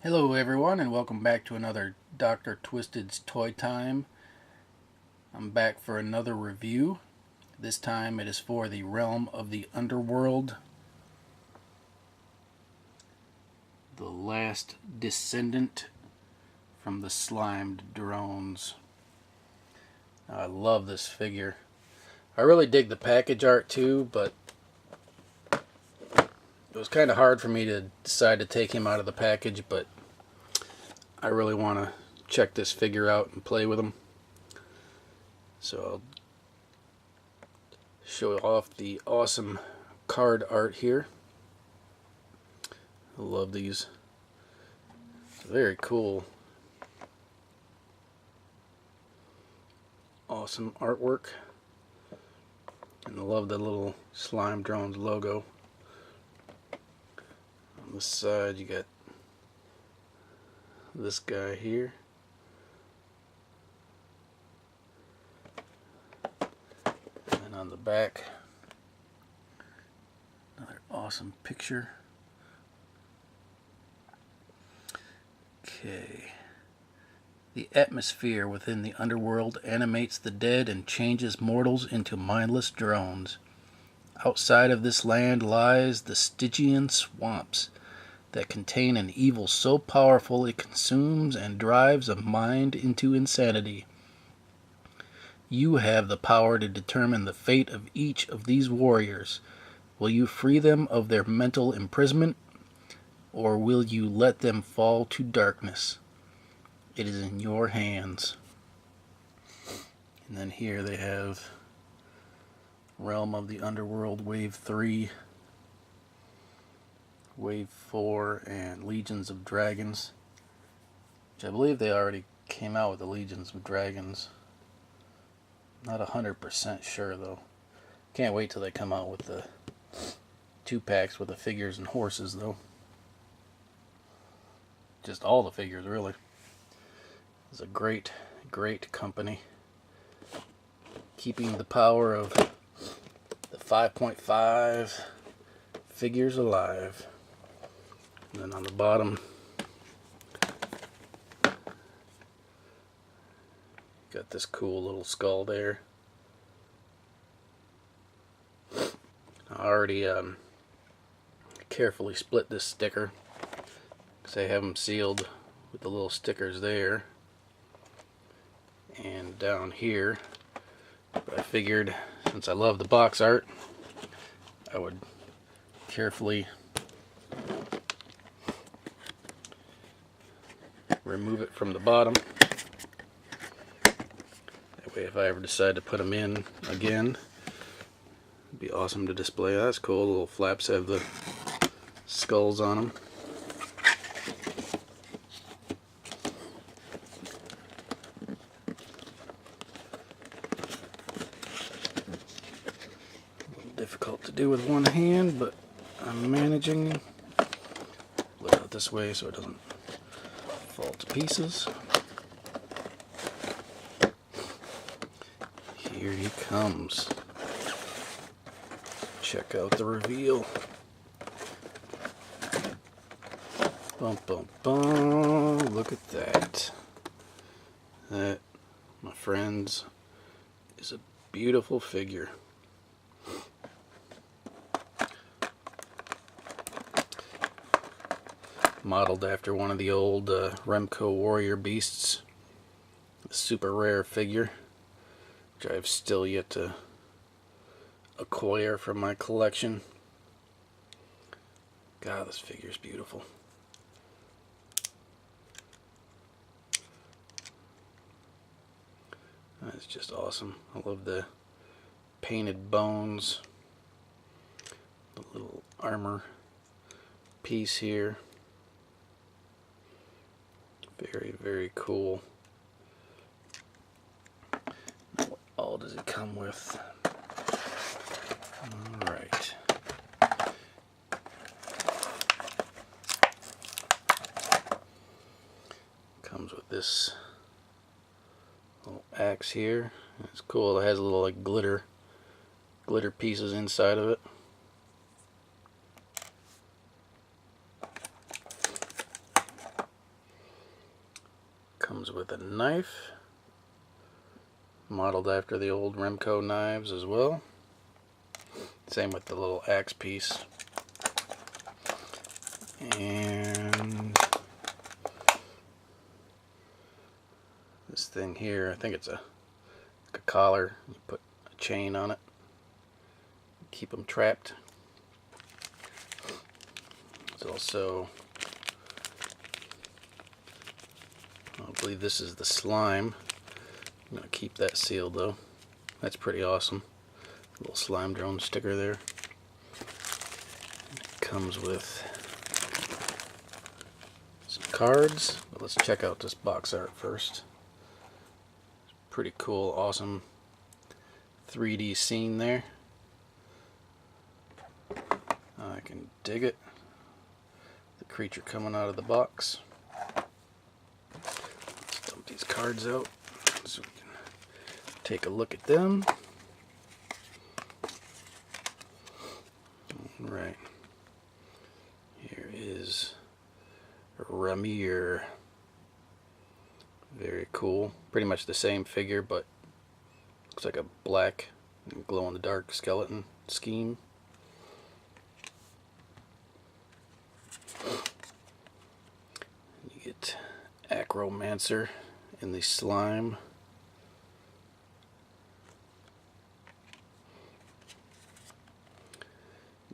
Hello everyone, and welcome back to another Dr. Twisted's Toy Time. I'm back for another review. This time it is for the Realm of the Underworld, the last descendant from the slimed drones. I love this figure. I really dig the package art too, but it was kind of hard for me to decide to take him out of the package, but I really want to check this figure out and play with him. So I'll show off the awesome card art here. I love these. Very cool. Awesome artwork. And I love the little Slime Drones logo. On the side you got this guy here. And on the back, another awesome picture. Okay. The atmosphere within the underworld animates the dead and changes mortals into mindless drones. Outside of this land lies the Stygian swamps that contain an evil so powerful it consumes and drives a mind into insanity. You have the power to determine the fate of each of these warriors. Will you free them of their mental imprisonment, or will you let them fall to darkness? It is in your hands. And then here they have Realm of the Underworld Wave 3, Wave 4, and Legions of Dragons, which I believe they already came out with the Legions of Dragons. Not 100% sure though. Can't wait till they come out with the 2-packs with the figures and horses though. Just all the figures really. It's a great company. Keeping the power of the 5.5 figures alive. And then on the bottom, got this cool little skull there. I already carefully split this sticker because I have them sealed with the little stickers there and down here. But I figured since I love the box art, I would carefully remove it from the bottom. That way if I ever decide to put them in again, it'd be awesome to display. That's cool. The little flaps have the skulls on them. A little difficult to do with one hand, but I'm managing. Flip it this way so it doesn't fall to pieces. Here he comes. Check out the reveal. Bum bum bum. Look at that. That, my friends, is a beautiful figure. Modeled after one of the old Remco Warrior Beasts. A super rare figure, which I've still yet to acquire from my collection. God, this figure's beautiful. That's just awesome. I love the painted bones, the little armor piece here. Very cool. What all does it come with? Alright. Comes with this little axe here. It's cool. It has a little like glitter pieces inside of it. Comes with a knife, modeled after the old Remco knives as well. Same with the little axe piece. And this thing here, I think it's like a collar. You put a chain on it, keep them trapped. It's also, I believe this is the slime. I'm going to keep that sealed though. That's pretty awesome. Little slime drone sticker there. It comes with some cards, but let's check out this box art first. It's pretty cool, awesome 3D scene there. I can dig it. The creature coming out of the box. Let's dump these cards out so we can take a look at them. Right. Here is Ramir. Very cool. Pretty much the same figure, but looks like a black and glow-in-the-dark skeleton scheme. You get Acromancer in the slime.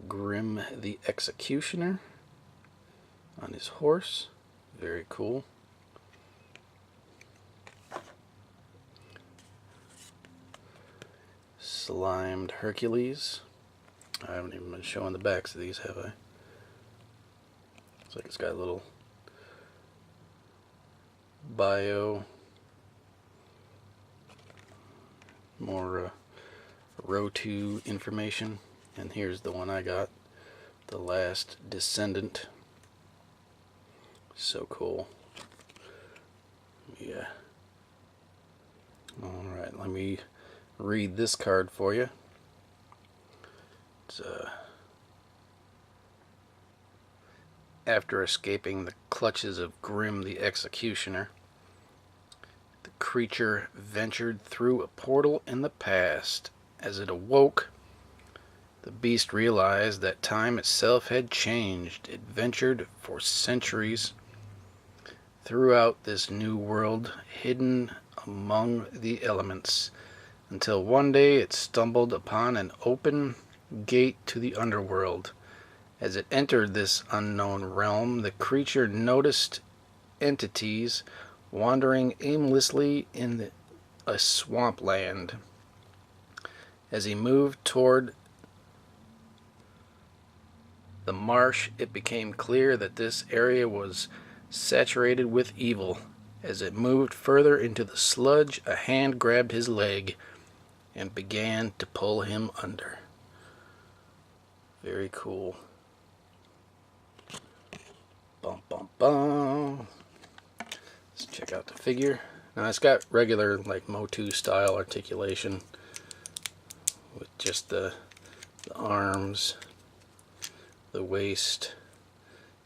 Grim the Executioner on his horse. Very cool. Slimed Hercules. I haven't even been showing the backs of these, have I? Looks like it's got a little bio, more ROTU information. And here's the one I got, the last Descendant. So cool. Yeah. Alright, let me read this card for you. It's after escaping the clutches of Grim the Executioner, the creature ventured through a portal in the past. As it awoke, the beast realized that time itself had changed. It ventured for centuries throughout this new world, hidden among the elements, until one day it stumbled upon an open gate to the underworld. As it entered this unknown realm, the creature noticed entities wandering aimlessly in a swampland. As he moved toward the marsh, it became clear that this area was saturated with evil. As it moved further into the sludge, a hand grabbed his leg and began to pull him under. Very cool. Bum, bum, bum. Let's check out the figure. Now it's got regular like Motu style articulation with just the arms, the waist,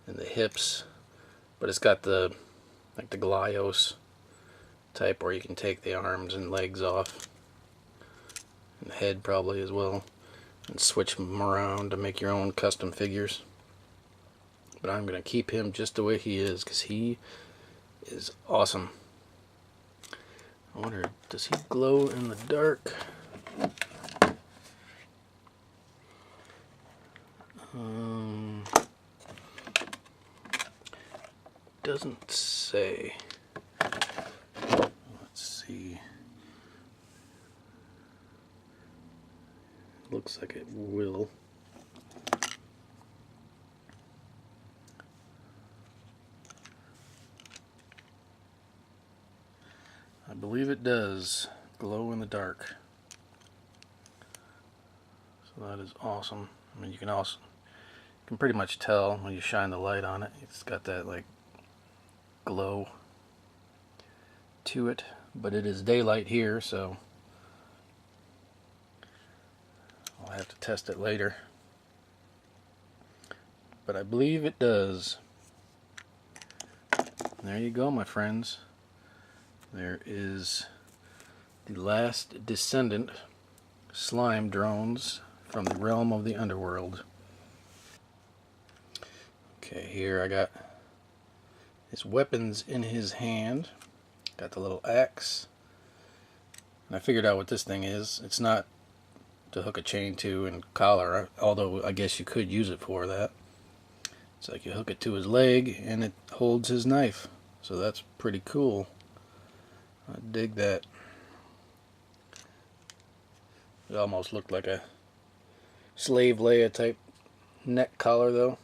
and the hips, but it's got the like the Glyos type where you can take the arms and legs off, and the head probably as well, and switch them around to make your own custom figures. But I'm going to keep him just the way he is because he is awesome. I wonder, does he glow in the dark? Doesn't say. Let's see. Looks like it will. I believe it does glow in the dark. So that is awesome. I mean, you can pretty much tell when you shine the light on it. It's got that like glow to it, but it is daylight here, so I'll have to test it later. But I believe it does. There you go, my friends. There is the last Descendant slime drones from the realm of the underworld. Okay, here I got his weapons in his hand. Got the little axe. And I figured out what this thing is. It's not to hook a chain to and collar, although I guess you could use it for that. It's like you hook it to his leg and it holds his knife. So that's pretty cool. I dig that. It almost looked like a slave Leia type neck collar though.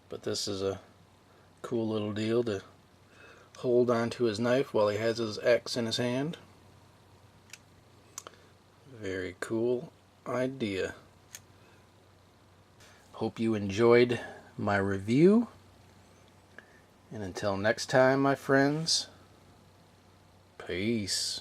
But this is a cool little deal to hold onto his knife while he has his axe in his hand. Very cool idea. Hope you enjoyed my review. And until next time, my friends, peace.